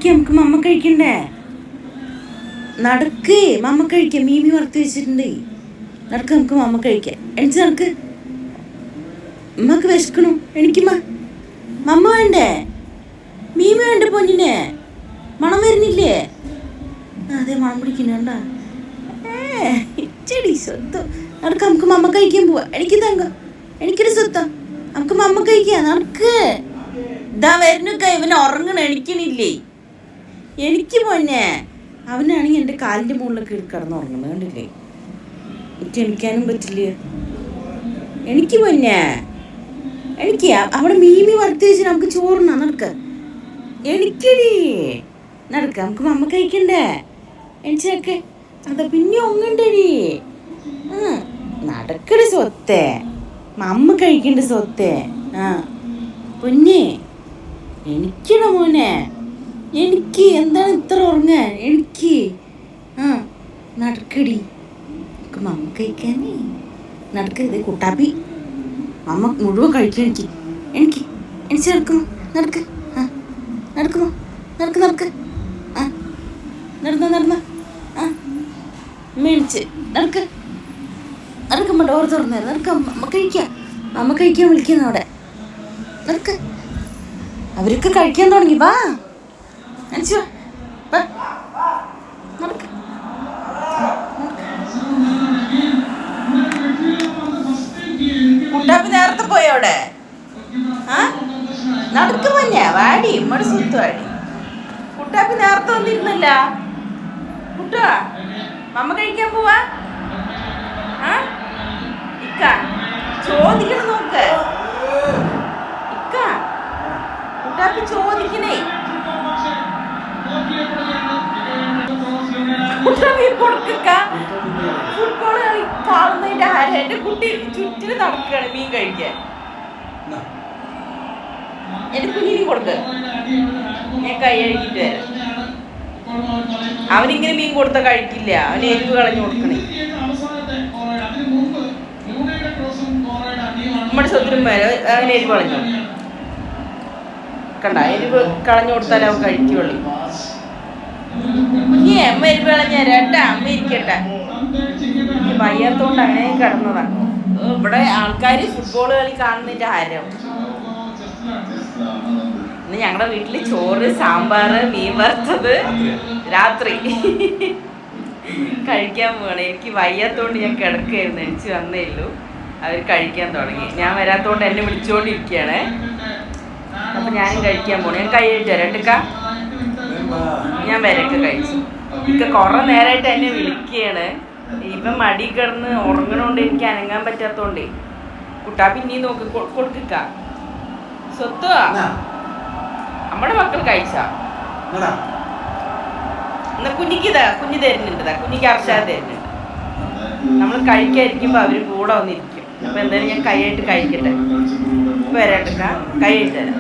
എനിക്ക് നമുക്ക് മമ്മ കഴിക്കണ്ടേ? നടക്ക്, മമ്മ കഴിക്കാം. മീമി വറുത്ത് വെച്ചിട്ടുണ്ട്. നടക്ക്, നമുക്ക് മമ്മ കഴിക്കാം. എണിച്ച് നടക്ക്. ഉമ്മക്ക് വിശക്കണു. എനിക്ക് മമ്മ വേണ്ടേ? മീമി വേണ്ട പൊന്നിനെ? മണം വരുന്നില്ലേ? അതെ, മണം പിടിക്കണ്ട. ഇച്ചടി സ്വത്തം. നടക്ക്, നമുക്ക് മമ്മ കഴിക്കാൻ പോവാ. എനിക്ക് തങ്ക, എനിക്കൊരു സ്വത്തം. നമുക്ക് മമ്മ കഴിക്കാം. നടക്ക്. ഇതാ വരുന്നു. ഇവന് ഉറങ്ങണ, എണിക്കണില്ലേ? എനിക്ക് പൊന്നെ. അവനാണെങ്കിൽ എൻ്റെ കാലിൻ്റെ മുകളിലൊക്കെ കിടന്ന് ഉറങ്ങണം. കണ്ടില്ലേ? എനിക്ക് എണിക്കാനും പറ്റില്ല. എനിക്ക് പൊന്നെ, എനിക്ക് അവിടെ മീമി വറുത്ത് വെച്ച് നമുക്ക് ചോറിനാ. നടക്ക, എണിക്കടി. നടക്ക, നമുക്ക് മമ്മ കഴിക്കണ്ടേ? എണിച്ചൊക്കെ അതാ പിന്നെ ഒങ്ങണ്ടടി. നടക്കടി സ്വത്തേ, മമ്മ കഴിക്കണ്ട സ്വത്തേ. പൊന്നെ, എനിക്കണ മോനെ. എനിക്ക് എന്താണ് ഇത്ര ഉറങ്ങാൻ? എനിക്ക് നടക്കടി, നമുക്ക് മമ്മ കഴിക്കാനേ. നടക്കരുത് കുട്ടാപ്പി. മമ്മ മുഴുവൻ കഴിക്കാൻ. എനിക്ക് എണിച്ച് നടക്കുന്നു. നടക്ക്, നടക്കുന്നു. നടക്ക്, നടക്ക്. നടന്ന മേടിച്ച് നടക്ക്. നടക്കുമ്പോൾ ഡോർ തുറന്നേരം. നടക്ക, അമ്മ കഴിക്കാം. അമ്മ കഴിക്കാൻ വിളിക്കുന്നു അവിടെ. നടക്ക്. അവരൊക്കെ കഴിക്കാൻ തുടങ്ങി. വാ, അനിച്ചു വാ. നടക്ക്. കുട്ടാപ്പി നേരത്തെ പോയോ അവിടെ? നടക്ക് പോഞ്ഞ വാടി. ഇമ്മടെ സുത്ത് വാടി. കുട്ടാപ്പി നേരത്തെ വന്നിരുന്നില്ല. കുട്ടാ, മമ്മ കഴിക്കാൻ പോവാ? ഇക്ക ചോദിക്കണം. നോക്ക് ഇക്ക, കുട്ടാപ്പി ചോദിക്കണേ. കുട്ടാപ്പി കൊടുക്ക. ഫുട്ബോൾ കളി കാണുന്നതിന്റെ ആര്? എന്റെ കുട്ടി ചുറ്റിന് നടക്കുകയാണ് മീൻ കഴിക്കാൻ. എന്റെ കുഞ്ഞിന് കൊടുക്ക. ഞാൻ കൈ കഴുകിട്ട് വരാം. അവനിങ്ങനെ മീൻ കൊടുത്ത കഴിക്കില്ല. അവന് എരിവ് കളഞ്ഞു കൊടുക്കണേ. നമ്മുടെ സ്വത്തിനും വരെ അവന് എരിവ് കളഞ്ഞു. കണ്ട, എരിവ് കളഞ്ഞു കൊടുത്താലേ അവൻ കഴിക്കുള്ളൂ. കുഞ്ഞേ, അമ്മ എരിവ് കളഞ്ഞ രണ്ടാ. അമ്മ ഇരിക്കട്ടെ. എനിക്ക് വയ്യാത്തോണ്ട് അങ്ങനെ കിടന്നതാ. ഇവിടെ ആൾക്കാര് ഫുട്ബോൾ കളി കാണുന്നതിന്റെ ഹരം. ഇന്ന് ഞങ്ങളുടെ വീട്ടില് ചോറ്, സാമ്പാറ്, മീൻ വറുത്തത് രാത്രി കഴിക്കാൻ പോകണം. എനിക്ക് വയ്യാത്തോണ്ട് ഞാൻ കിടക്കുകയായിരുന്നു. എണിച്ച് വന്നേ ഉള്ളൂ. അവർ കഴിക്കാൻ തുടങ്ങി. ഞാൻ വരാത്തോണ്ട് എന്നെ വിളിച്ചുകൊണ്ടിരിക്കുകയാണ്. അപ്പൊ ഞാനും കഴിക്കാൻ പോണു. ഞാൻ കൈ കഴിച്ചു വരട്ടക്ക. ഞാൻ വരക്കെ കഴിച്ചു. ഇക്ക കുറെ നേരമായിട്ട് എന്നെ വിളിക്കുകയാണ്. ഇപ്പം മടി കിടന്ന് ഉറങ്ങണോണ്ട് എനിക്ക് അനങ്ങാൻ പറ്റാത്തോണ്ടേ. കുട്ടാപ്പി നീ നോക്ക് കൊടുക്ക. സ്വത്തുവാ നമ്മുടെ മക്കൾ കഴിച്ചാ. എന്നാ കുഞ്ഞിക്കിതാ, കുഞ്ഞ് തരുന്നുണ്ട്. കുഞ്ഞിക്ക് അർഷാദ് തരുന്നുണ്ട്. നമ്മൾ കഴിക്കാതിരിക്കുമ്പോ അവര് കൂടെ വന്നിരിക്കും. അപ്പൊ എന്തായാലും ഞാൻ കൈയായിട്ട് കഴിക്കട്ടെ. വരാട്ടക്ക, കൈയായിട്ട് തരാം.